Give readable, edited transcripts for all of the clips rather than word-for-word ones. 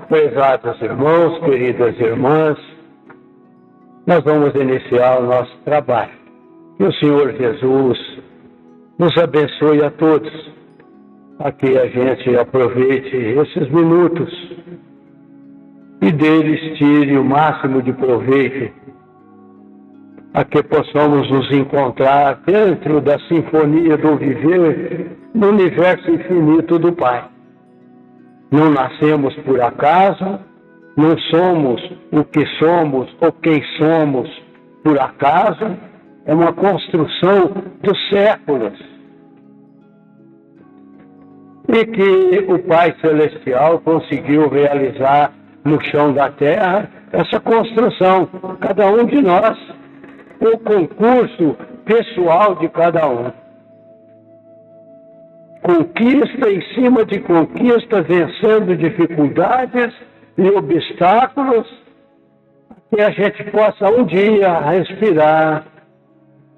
Prezados irmãos, queridas irmãs, nós vamos iniciar o nosso trabalho. Que o Senhor Jesus nos abençoe a todos, a que a gente aproveite esses minutos e deles tire o máximo de proveito, a que possamos nos encontrar dentro da sinfonia do viver no universo infinito do Pai. Não nascemos por acaso, não somos o que somos ou quem somos por acaso, é uma construção dos séculos. E que o Pai Celestial conseguiu realizar no chão da terra essa construção, cada um de nós, o concurso pessoal de cada um. Conquista em cima de conquista, vencendo dificuldades e obstáculos, que a gente possa um dia respirar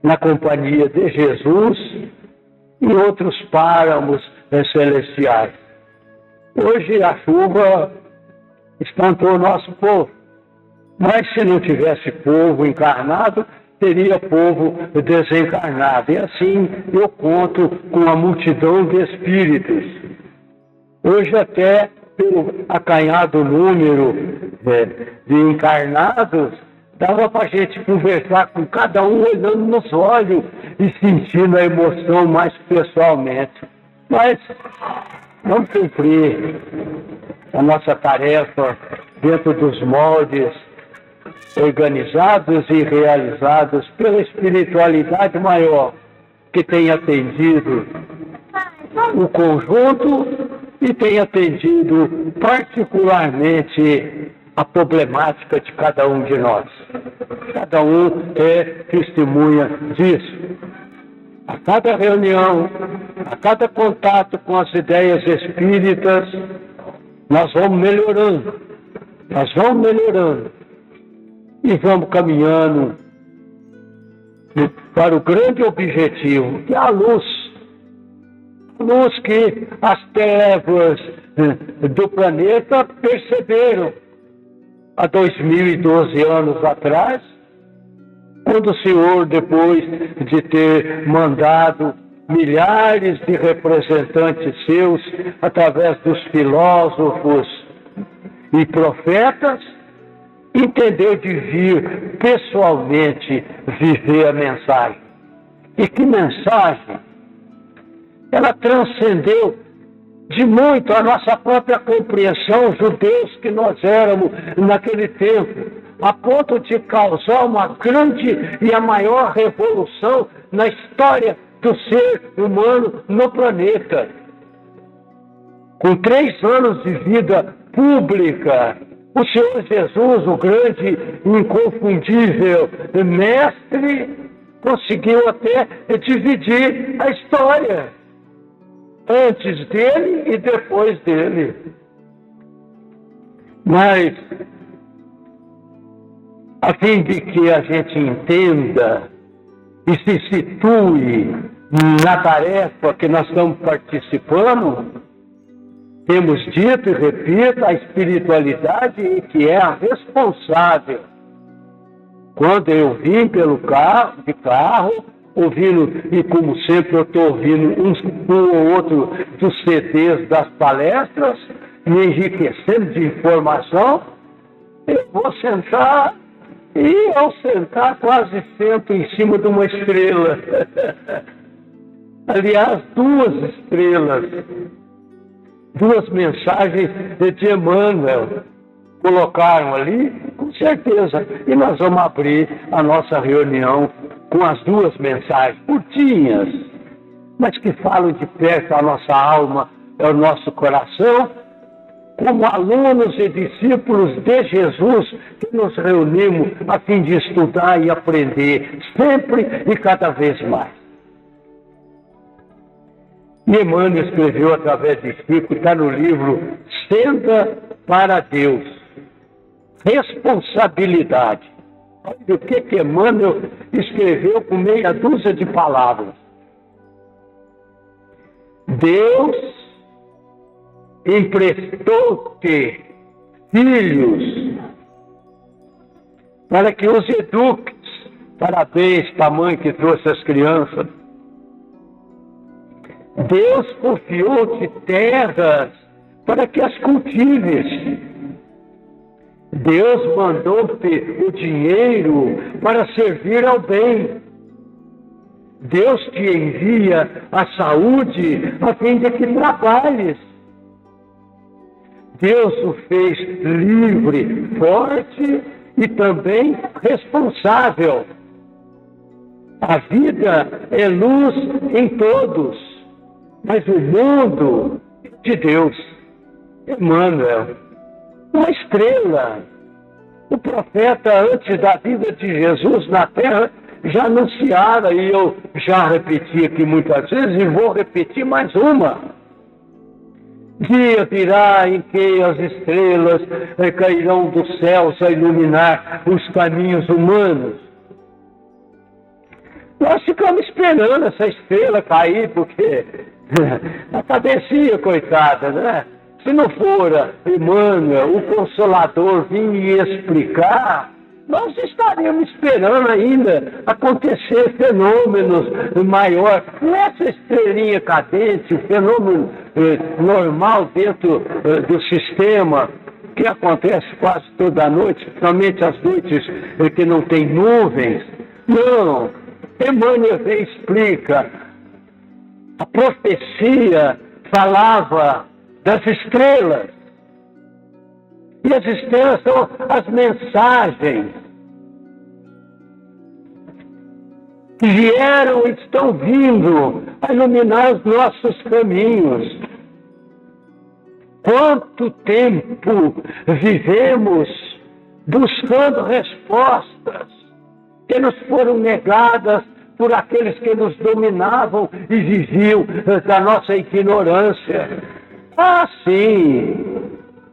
na companhia de Jesus e outros páramos celestiais. Hoje a chuva espantou o nosso povo, mas se não tivesse povo encarnado, teria povo desencarnado. E assim eu conto com a multidão de espíritos. Hoje até pelo acanhado número de encarnados, dava para a gente conversar com cada um olhando nos olhos e sentindo a emoção mais pessoalmente. Mas vamos cumprir a nossa tarefa dentro dos moldes organizados e realizados pela espiritualidade maior, que tem atendido o conjunto e tem atendido particularmente a problemática de cada um de nós. Cada um é testemunha disso. A cada reunião, a cada contato com as ideias espíritas, nós vamos melhorando. E vamos caminhando para o grande objetivo, que é a luz. Luz que as trevas do planeta perceberam há 2012 anos atrás, quando o Senhor, depois de ter mandado milhares de representantes seus, através dos filósofos e profetas, entendeu de vir pessoalmente viver a mensagem. E que mensagem? Ela transcendeu de muito a nossa própria compreensão, judeus que nós éramos naquele tempo, a ponto de causar uma grande e a maior revolução na história do ser humano no planeta. Com 3 anos de vida pública, o Senhor Jesus, o grande e inconfundível mestre, conseguiu até dividir a história, antes dele e depois dele. Mas, a fim de que a gente entenda e se situe na tarefa que nós estamos participando, temos dito e repito, a espiritualidade que é a responsável. Quando eu vim de carro, ouvindo, e como sempre eu estou ouvindo um ou outro dos CDs das palestras, me enriquecendo de informação, eu vou sentar, e ao sentar quase sento em cima de uma estrela. Aliás, 2 estrelas. 2 mensagens de Emmanuel colocaram ali, com certeza. E nós vamos abrir a nossa reunião com as 2 mensagens, curtinhas, mas que falam de perto a nossa alma, ao nosso coração, como alunos e discípulos de Jesus, que nos reunimos a fim de estudar e aprender, sempre e cada vez mais. E Emmanuel escreveu através de Chico, está no livro Senda para Deus. Responsabilidade. Olha o que Emmanuel escreveu com meia dúzia de palavras. Deus emprestou-te filhos, para que os eduques. Parabéns para a mãe que trouxe as crianças. Deus confiou-te terras para que as cultives. Deus mandou-te o dinheiro para servir ao bem. Deus te envia a saúde a fim de que trabalhes. Deus o fez livre, forte e também responsável. A vida é luz em todos, mas o mundo é de Deus. Emmanuel, uma estrela. O profeta, antes da vida de Jesus na terra, já anunciara, e eu já repeti aqui muitas vezes, e vou repetir mais uma. Dia virá em que as estrelas cairão dos céus a iluminar os caminhos humanos. Nós ficamos esperando essa estrela cair, porque a cabecinha, coitada, né? Se não for Emmanuel, o Consolador, vir explicar, nós estaríamos esperando ainda acontecer fenômenos maiores. Essa estrelinha cadente, o fenômeno normal dentro do sistema, que acontece quase toda noite, principalmente as noites que não tem nuvens. Não, Emmanuel explica. A profecia falava das estrelas. E as estrelas são as mensagens que vieram e estão vindo a iluminar os nossos caminhos. Quanto tempo vivemos buscando respostas que nos foram negadas por aqueles que nos dominavam e viviam da nossa ignorância. Ah, sim,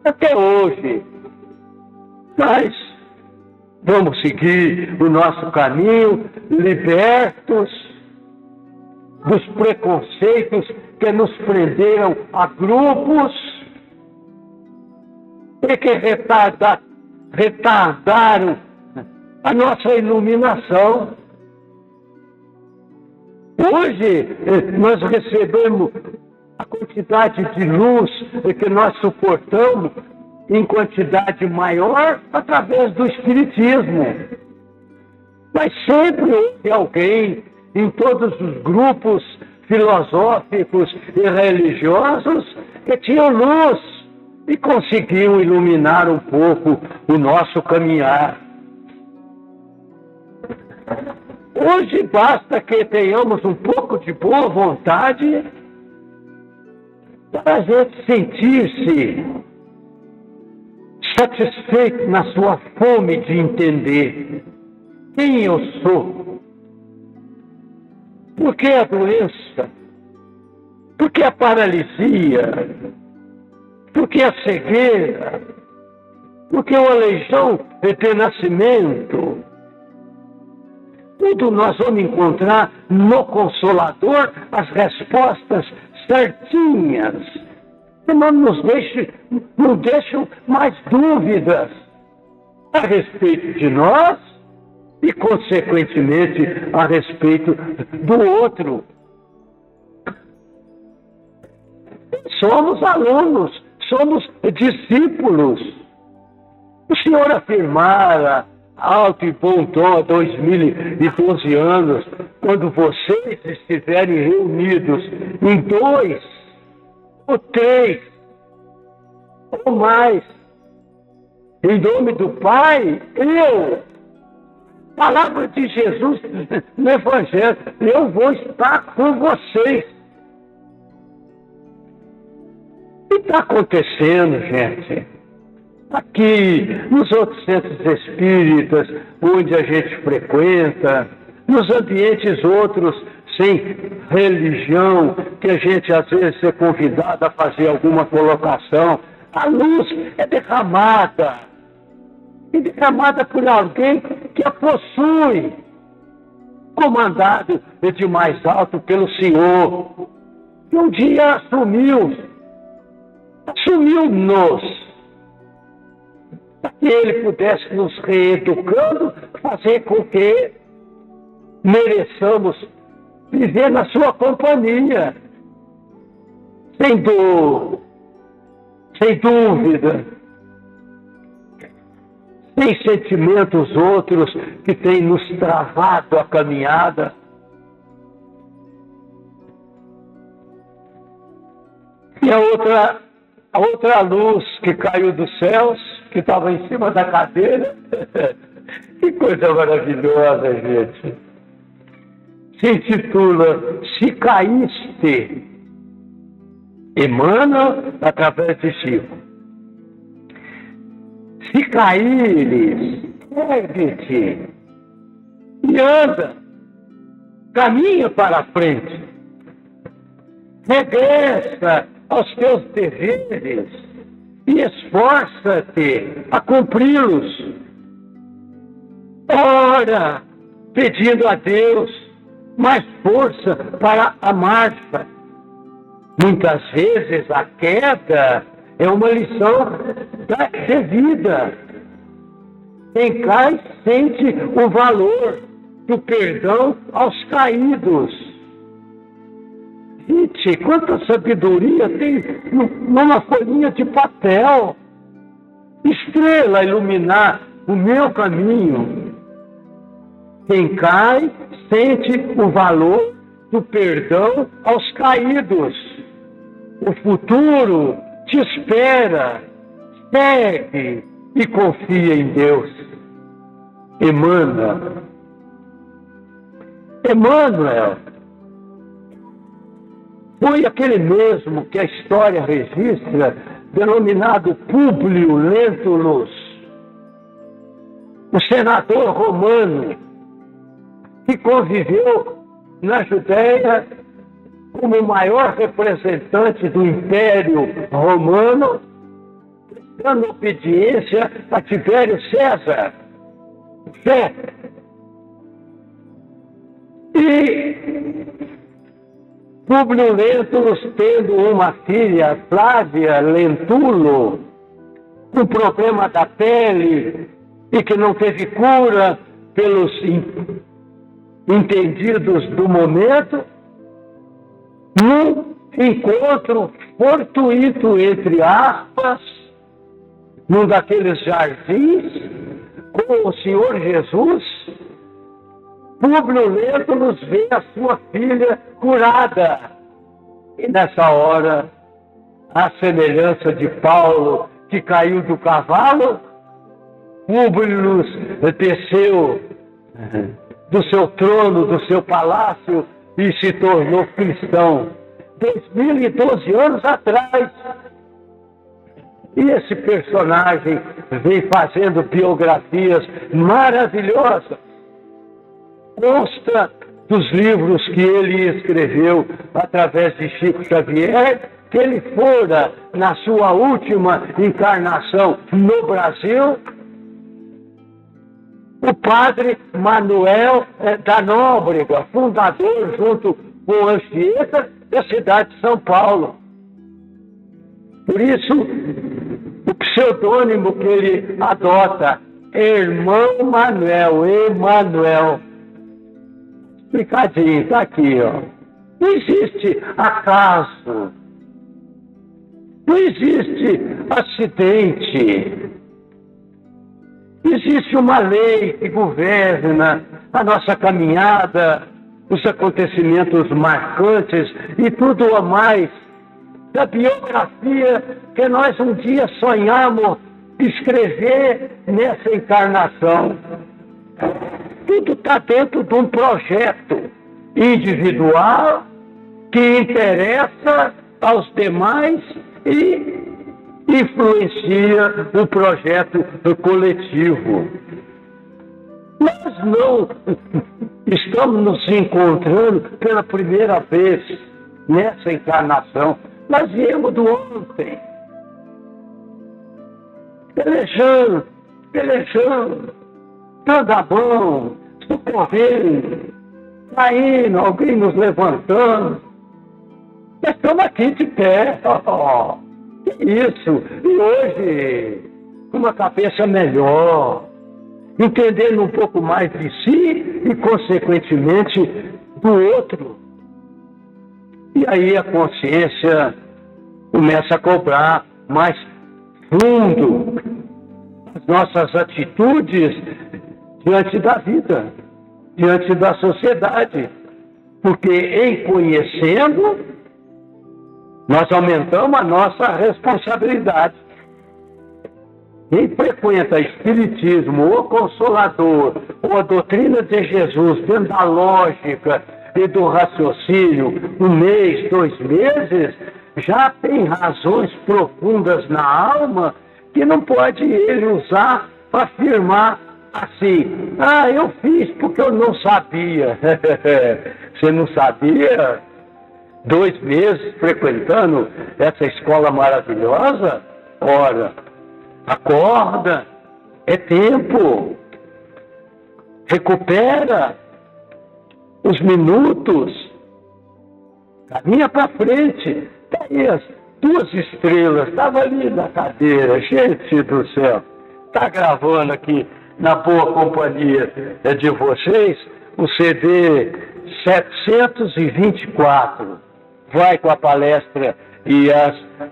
até hoje. Mas vamos seguir o nosso caminho, libertos dos preconceitos que nos prenderam a grupos e que retardaram a nossa iluminação. Hoje nós recebemos a quantidade de luz que nós suportamos em quantidade maior através do Espiritismo. Mas sempre houve alguém em todos os grupos filosóficos e religiosos que tinham luz e conseguiam iluminar um pouco o nosso caminhar. Hoje basta que tenhamos um pouco de boa vontade para a gente sentir-se satisfeito na sua fome de entender quem eu sou. Por que a doença? Por que a paralisia? Por que a cegueira? Por que o aleijão de nascimento? Tudo nós vamos encontrar no Consolador as respostas certinhas, que não deixam mais dúvidas a respeito de nós e, consequentemente, a respeito do outro. Somos alunos, somos discípulos. O senhor afirmara alto e bom tom há 2012 anos, quando vocês estiverem reunidos em 2 ou 3 ou mais, em nome do Pai, palavra de Jesus no Evangelho, eu vou estar com vocês. O que está acontecendo, gente? Aqui, nos outros centros espíritas, onde a gente frequenta, nos ambientes outros sem religião, que a gente às vezes é convidado a fazer alguma colocação, a luz é derramada. E derramada por alguém que a possui, comandado de mais alto pelo Senhor, que um dia assumiu-nos Ele pudesse nos reeducando, fazer com que mereçamos viver na sua companhia, sem dor, sem dúvida, sem sentimentos outros que têm nos travado a caminhada. E a outra luz que caiu dos céus, que estava em cima da cadeira, que coisa maravilhosa, gente. Se intitula Se Caíste, Emmanuel através de Chico. Se caíres, ergue-te e anda, caminha para a frente, regressa aos teus deveres e esforça-te a cumpri-los. Ora, pedindo a Deus mais força para a marcha. Muitas vezes a queda é uma lição de vida. Quem cai sente o valor do perdão aos caídos. Gente, quanta sabedoria tem numa folhinha de papel. Estrela a iluminar o meu caminho. Quem cai sente o valor do perdão aos caídos. O futuro te espera. Segue e confia em Deus. Emmanuel foi aquele mesmo que a história registra, denominado Públio Lentulus, o senador romano, que conviveu na Judéia como o maior representante do Império Romano, dando obediência a Tibério César. E Públio Lentulus, tendo uma filha, Flávia Lentulo, com problema da pele e que não teve cura pelos entendidos do momento, num encontro fortuito, entre aspas, num daqueles jardins, com o Senhor Jesus, Públio Lentulus vê a sua filha curada. E nessa hora, à semelhança de Paulo, que caiu do cavalo, Públio desceu do seu trono, do seu palácio, e se tornou cristão. 2012 anos atrás. E esse personagem vem fazendo biografias maravilhosas. Consta dos livros que ele escreveu através de Chico Xavier, que ele fora, na sua última encarnação no Brasil, o padre Manuel da Nóbrega, fundador, junto com Anchieta, da cidade de São Paulo. Por isso, o pseudônimo que ele adota é Irmão Manuel, Emmanuel. Explicadinho, está aqui, ó. Não existe acaso, não existe acidente. Existe uma lei que governa a nossa caminhada, os acontecimentos marcantes e tudo a mais da biografia que nós um dia sonhamos escrever nessa encarnação. Tudo está dentro de um projeto individual que interessa aos demais e influencia o projeto coletivo. Nós não estamos nos encontrando pela primeira vez nessa encarnação. Nós viemos do ontem, pelejando, dando a mão, socorrendo, caindo, alguém nos levantando. Nós estamos aqui de pé. Que isso? E hoje com uma cabeça melhor, entendendo um pouco mais de si e, consequentemente, do outro. E aí a consciência começa a cobrar mais fundo as nossas atitudes diante da vida, diante da sociedade. Porque em conhecendo, nós aumentamos a nossa responsabilidade. Quem frequenta Espiritismo, ou Consolador, ou a doutrina de Jesus, dentro da lógica e do raciocínio, 1 mês, 2 meses, já tem razões profundas na alma que não pode ele usar para afirmar assim: ah, eu fiz porque eu não sabia. Você não sabia? 2 meses frequentando essa escola maravilhosa? Ora, acorda, é tempo, recupera os minutos, caminha para frente. Daí as 2 estrelas, estava ali na cadeira, gente do céu, está gravando aqui na boa companhia de vocês o CD 724, vai com a palestra e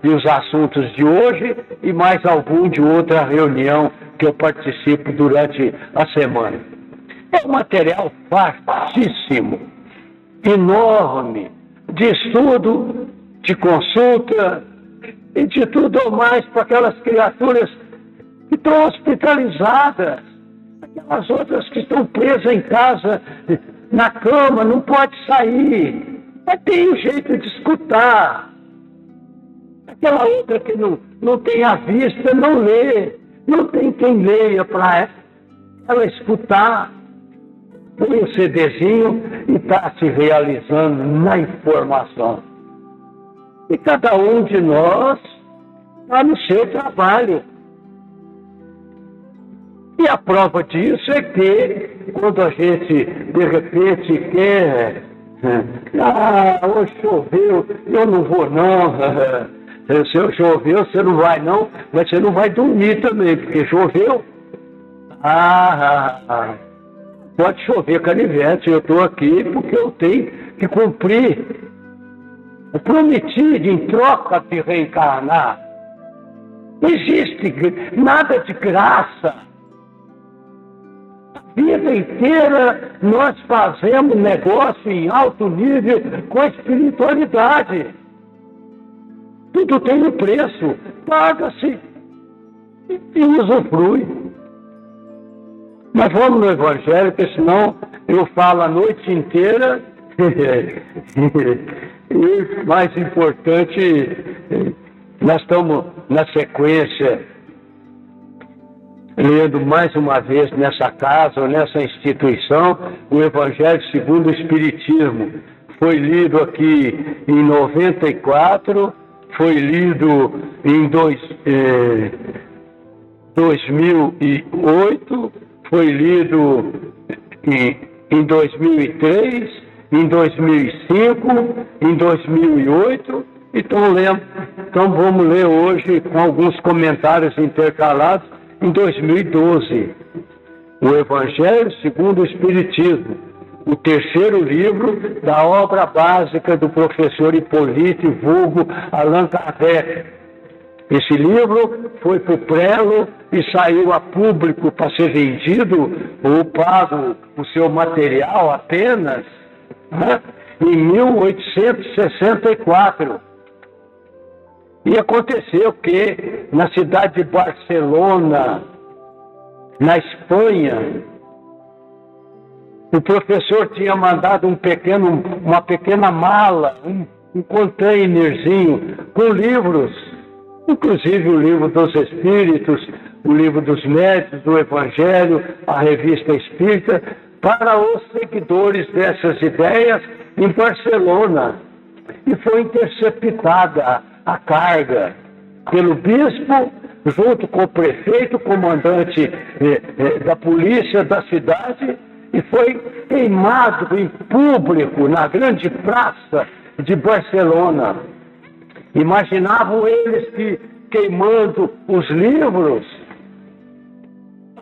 os assuntos de hoje e mais algum de outra reunião que eu participo durante a semana. É um material vastíssimo, enorme, de estudo, de consulta e de tudo mais para aquelas criaturas que estão hospitalizadas, aquelas outras que estão presas em casa, na cama, não pode sair, mas tem um jeito de escutar. Aquela outra que não tem a vista, não lê, não tem quem leia para ela escutar. Põe o CDzinho e está se realizando na informação. E cada um de nós está no seu trabalho. E a prova disso é que, quando a gente, de repente, quer... hoje choveu, eu não vou não. Se choveu, você não vai não, mas você não vai dormir também, porque choveu. Pode chover canivete, eu estou aqui porque eu tenho que cumprir. Eu prometi em troca de reencarnar. Não existe nada de graça. A vida inteira nós fazemos negócio em alto nível com a espiritualidade. Tudo tem um preço, paga-se e usufrui. Mas vamos no Evangelho, porque senão eu falo a noite inteira. E mais importante, nós estamos na sequência, lendo mais uma vez nessa casa, ou nessa instituição, o Evangelho segundo o Espiritismo. Foi lido aqui em 94, foi lido em 2008, foi lido em 2003, em 2005, em 2008, então vamos ler hoje com alguns comentários intercalados em 2012. O Evangelho segundo o Espiritismo, o 3º livro da obra básica do professor Hipólito vulgo Allan Kardec. Esse livro foi para o prelo e saiu a público para ser vendido ou pago o seu material apenas, né, em 1864. E aconteceu que na cidade de Barcelona, na Espanha, o professor tinha mandado uma pequena mala, um containerzinho com livros, inclusive o livro dos Espíritos, o livro dos Médiuns, do Evangelho, a Revista Espírita, para os seguidores dessas ideias em Barcelona. E foi interceptada a carga pelo bispo, junto com o prefeito, comandante da polícia da cidade, e foi queimado em público na grande praça de Barcelona. Imaginavam eles que, queimando os livros,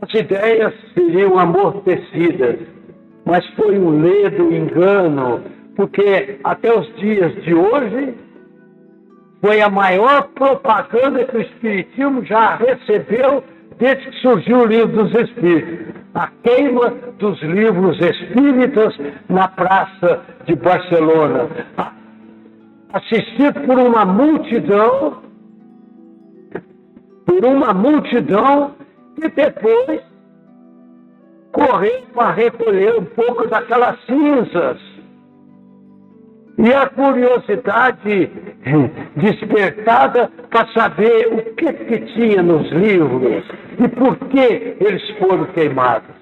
as ideias seriam amortecidas, mas foi um ledo engano, porque até os dias de hoje foi a maior propaganda que o Espiritismo já recebeu desde que surgiu o Livro dos Espíritos. A queima dos livros espíritas na Praça de Barcelona, assistido por uma multidão que depois correu para recolher um pouco daquelas cinzas. E a curiosidade despertada para saber o que tinha nos livros e por que eles foram queimados.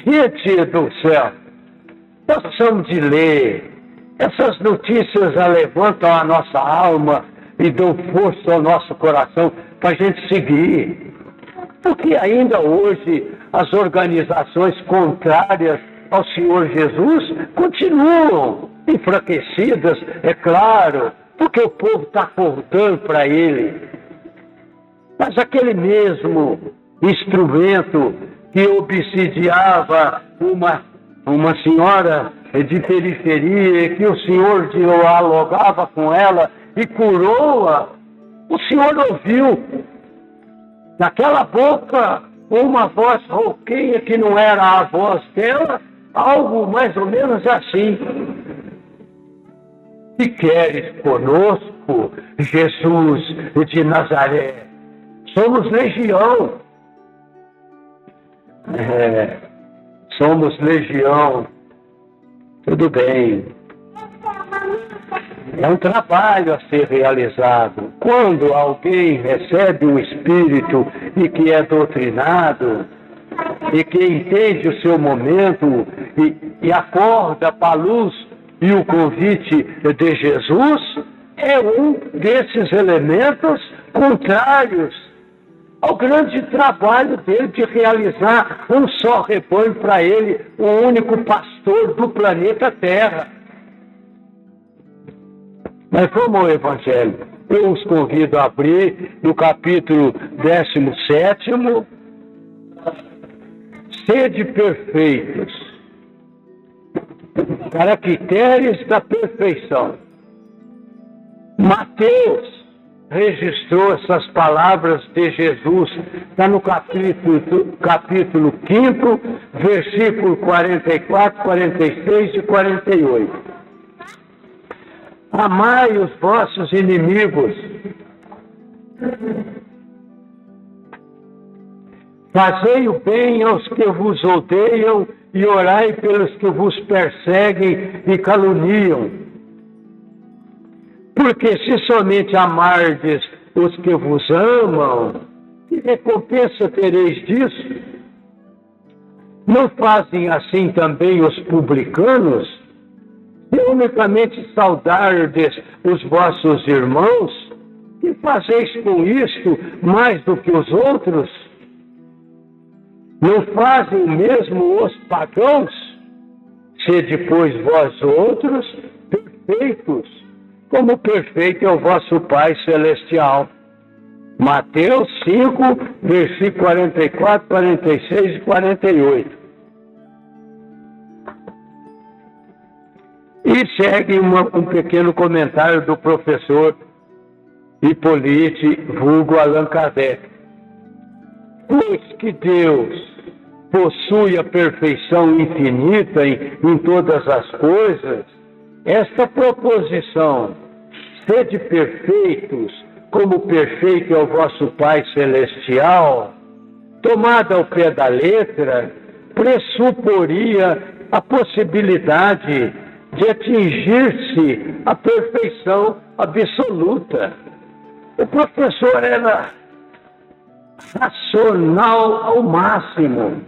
Gente do céu, nós precisamos de ler. Essas notícias levantam a nossa alma e dão força ao nosso coração para a gente seguir. Porque ainda hoje as organizações contrárias ao Senhor Jesus continuam enfraquecidas, é claro, porque o povo está acordando para ele. Mas aquele mesmo instrumento que obsidiava uma senhora de periferia, que o Senhor dialogava com ela e curou-a, o Senhor ouviu naquela boca uma voz rouquinha que não era a voz dela, algo mais ou menos assim. Que queres conosco, Jesus de Nazaré? Somos legião. Somos legião. Tudo bem. É um trabalho a ser realizado. Quando alguém recebe um espírito e que é doutrinado, e que entende o seu momento e acorda para a luz e o convite de Jesus, é um desses elementos contrários ao grande trabalho dele de realizar um só rebanho para ele, o único pastor do planeta Terra. Mas vamos ao Evangelho. Eu os convido a abrir no capítulo 17, sede perfeitos. Caracteres da perfeição. Mateus registrou essas palavras de Jesus, está no capítulo 5, versículo 44, 46 e 48. Amai os vossos inimigos, fazei o bem aos que vos odeiam e orai pelos que vos perseguem e caluniam. Porque se somente amardes os que vos amam, que recompensa tereis disso? Não fazem assim também os publicanos? Se unicamente saudardes os vossos irmãos, que fazeis com isto mais do que os outros? Não fazem mesmo os pagãos? Sede, pois, vós outros perfeitos, como perfeito é o vosso Pai Celestial. Mateus 5, versículo 44, 46 e 48. E segue um pequeno comentário do professor Hippolyte, vulgo Allan Kardec. Pois que Deus possui a perfeição infinita em todas as coisas, esta proposição, sede perfeitos, como perfeito é o vosso Pai Celestial, tomada ao pé da letra, pressuporia a possibilidade de atingir-se a perfeição absoluta. O professor era racional ao máximo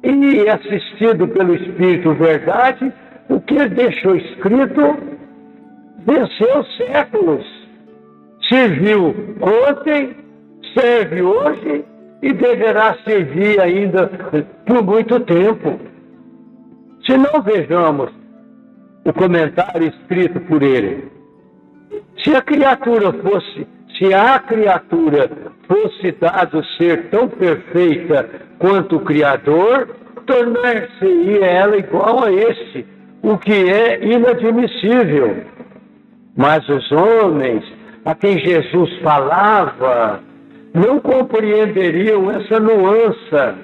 e, assistido pelo Espírito Verdade, o que ele deixou escrito venceu séculos. Serviu ontem, serve hoje e deverá servir ainda por muito tempo. Se não vejamos o comentário escrito por ele, se a criatura fosse Se a criatura fosse dado ser tão perfeita quanto o Criador, tornar-se-ia ela igual a esse, o que é inadmissível. Mas os homens a quem Jesus falava não compreenderiam essa nuance,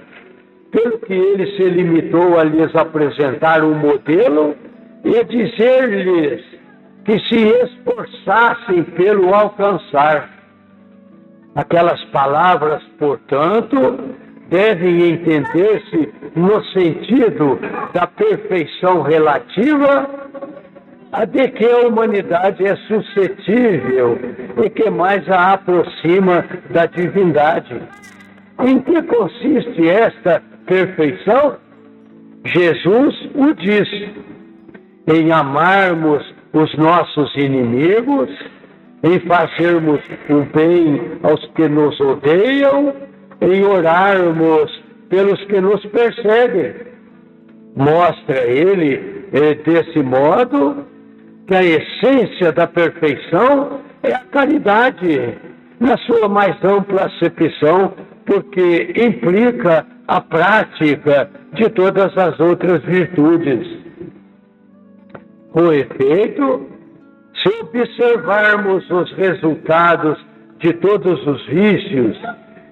pelo que ele se limitou a lhes apresentar um modelo e a dizer-lhes que se esforçassem pelo alcançar. Aquelas palavras, portanto, devem entender-se no sentido da perfeição relativa a de que a humanidade é suscetível e que mais a aproxima da divindade. Em que consiste esta perfeição? Jesus o disse: em amarmos os nossos inimigos, em fazermos o bem aos que nos odeiam, em orarmos pelos que nos perseguem. Mostra ele, desse modo, que a essência da perfeição é a caridade, na sua mais ampla acepção, porque implica a prática de todas as outras virtudes. Com efeito, se observarmos os resultados de todos os vícios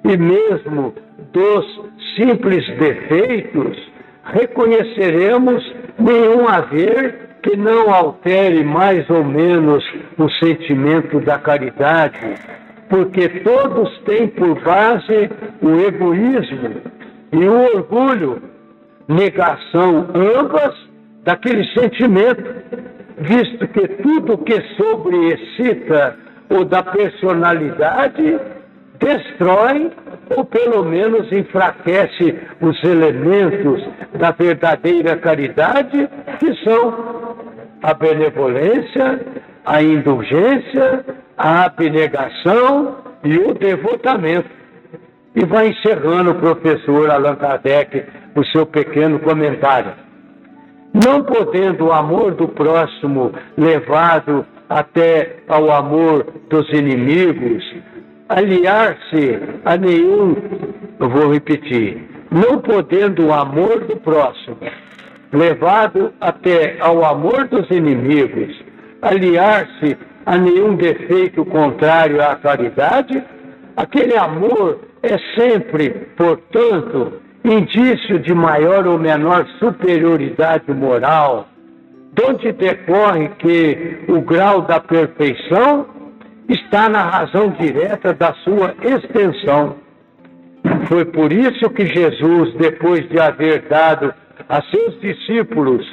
e mesmo dos simples defeitos, reconheceremos nenhum haver que não altere mais ou menos o sentimento da caridade, porque todos têm por base o egoísmo e o orgulho, negação ambas daquele sentimento, visto que tudo que sobreexcita o da personalidade destrói ou pelo menos enfraquece os elementos da verdadeira caridade, que são a benevolência, a indulgência, a abnegação e o devotamento. E vai encerrando o professor Allan Kardec o seu pequeno comentário. Não podendo o amor do próximo levado até ao amor dos inimigos, aliar-se a nenhum, eu vou repetir, não podendo o amor do próximo levado até ao amor dos inimigos, aliar-se a nenhum defeito contrário à caridade, aquele amor é sempre, portanto, indício de maior ou menor superioridade moral, donde decorre que o grau da perfeição está na razão direta da sua extensão. Foi por isso que Jesus, depois de haver dado a seus discípulos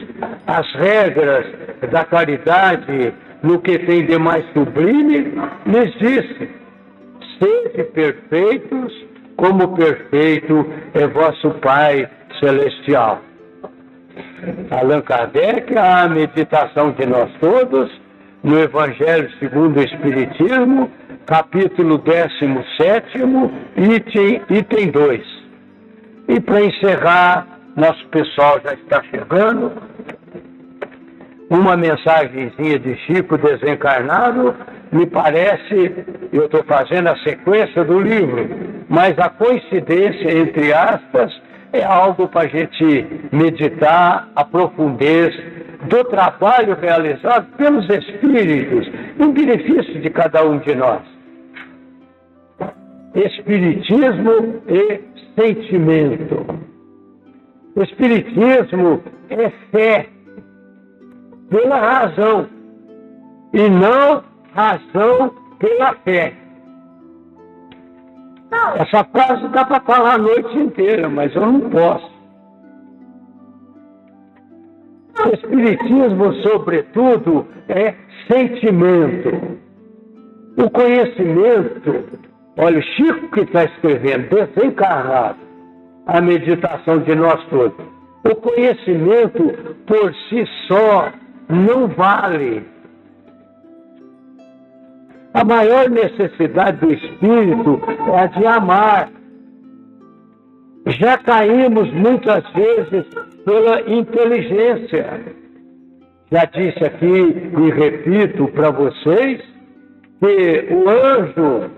as regras da caridade no que tem de mais sublime, lhes disse: sede perfeitos, como perfeito é vosso Pai Celestial. Allan Kardec, a meditação de nós todos, no Evangelho segundo o Espiritismo, capítulo 17, item 2. E para encerrar, nosso pessoal já está chegando, uma mensagenzinha de Chico desencarnado, me parece, eu estou fazendo a sequência do livro, mas a coincidência, entre aspas, é algo para a gente meditar, aprofundar do trabalho realizado pelos Espíritos, em benefício de cada um de nós. Espiritismo e sentimento. O Espiritismo é fé pela razão e não razão pela fé. Essa frase dá para falar a noite inteira, mas eu não posso. O Espiritismo, sobretudo, é sentimento. O conhecimento, olha, o Chico que está escrevendo, desencarnado, a meditação de nós todos. O conhecimento por si só não vale. A maior necessidade do espírito é a de amar. Já caímos muitas vezes pela inteligência. Já disse aqui e repito para vocês que o anjo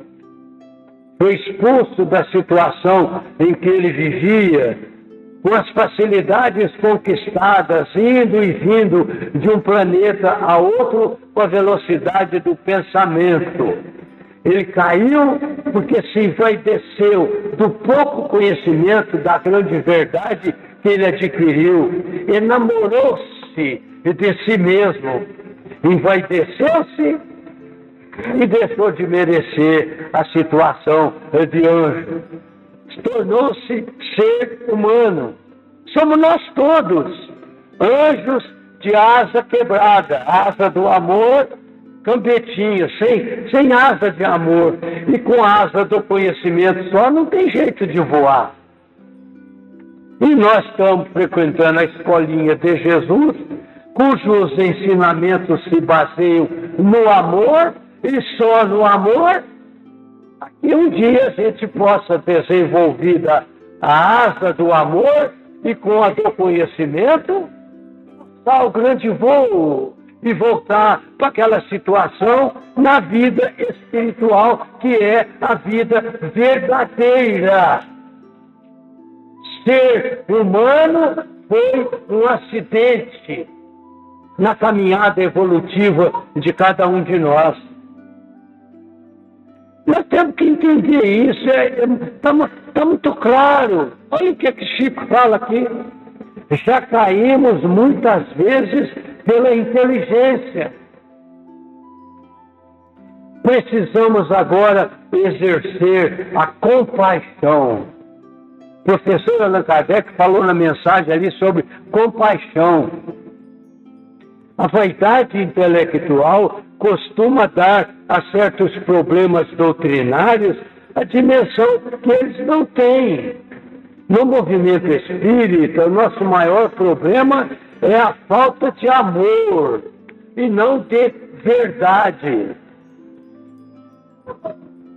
foi expulso da situação em que ele vivia, com as facilidades conquistadas, indo e vindo de um planeta a outro com a velocidade do pensamento. Ele caiu porque se envaideceu do pouco conhecimento da grande verdade que ele adquiriu. Enamorou-se de si mesmo, envaideceu-se e deixou de merecer a situação de anjo. Tornou-se ser humano. Somos nós todos, anjos de asa quebrada, asa do amor, campetinho, sem asa de amor e com asa do conhecimento só, não tem jeito de voar. E nós estamos frequentando a escolinha de Jesus, cujos ensinamentos se baseiam no amor e só no amor. E um dia a gente possa ter desenvolvida a asa do amor e com a do conhecimento, dar o grande voo e voltar para aquela situação na vida espiritual, que é a vida verdadeira. Ser humano foi um acidente na caminhada evolutiva de cada um de nós. Nós temos que entender isso, está muito claro. Olha o que Chico fala aqui. Já caímos muitas vezes pela inteligência. Precisamos agora exercer a compaixão. O professor Allan Kardec falou na mensagem ali sobre compaixão. A vaidade intelectual costuma dar a certos problemas doutrinários a dimensão que eles não têm. No movimento espírita, o nosso maior problema é a falta de amor e não de verdade.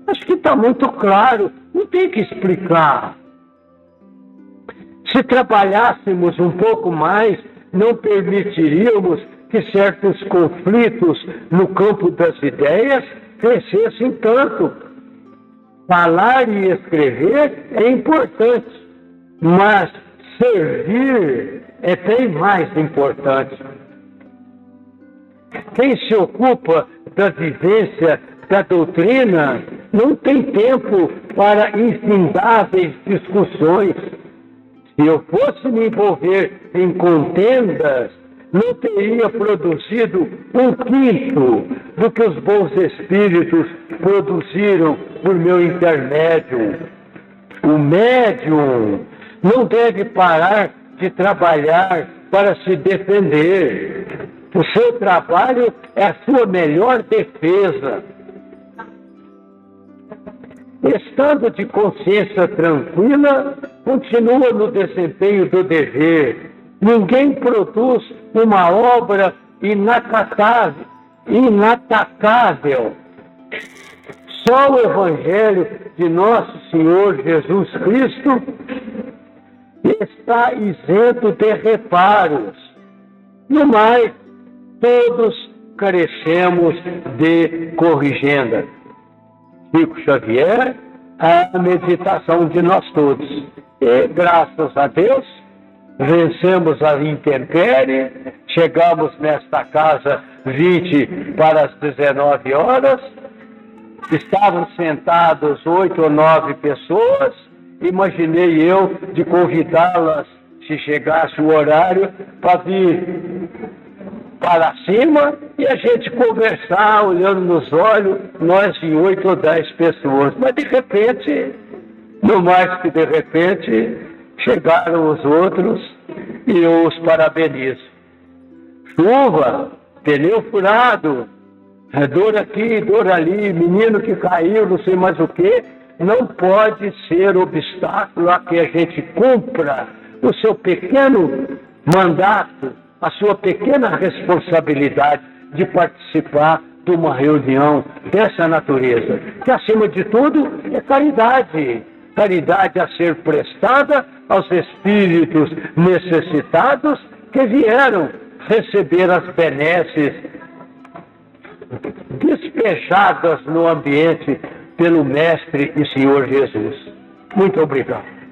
Acho que está muito claro, não tem que explicar. Se trabalhássemos um pouco mais, não permitiríamos que certos conflitos no campo das ideias crescessem tanto. Falar e escrever é importante, mas servir é bem mais importante. Quem se ocupa da vivência da doutrina não tem tempo para infindáveis discussões. Se eu fosse me envolver em contendas, não teria produzido um quinto do que os bons espíritos produziram por meu intermédio. O médium não deve parar de trabalhar para se defender. O seu trabalho é a sua melhor defesa. Estando de consciência tranquila, continua no desempenho do dever. Ninguém produz uma obra inatacável. Só o Evangelho de Nosso Senhor Jesus Cristo está isento de reparos. No mais, todos carecemos de corrigenda. Chico Xavier, a meditação de nós todos. E, graças a Deus, vencemos a intempérie, chegamos nesta casa 20 para as 19 horas, estavam sentados 8 ou 9 pessoas, imaginei eu de convidá-las, se chegasse o horário, para vir para cima e a gente conversar, olhando nos olhos, nós em 8 ou 10 pessoas. Mas de repente, não mais que de repente, chegaram os outros e eu os parabenizo. Chuva, pneu furado, dor aqui, dor ali, menino que caiu, não sei mais o que, não pode ser obstáculo a que a gente cumpra o seu pequeno mandato, a sua pequena responsabilidade de participar de uma reunião dessa natureza, que acima de tudo é caridade. Caridade a ser prestada aos espíritos necessitados que vieram receber as benesses despejadas no ambiente pelo Mestre e Senhor Jesus. Muito obrigado.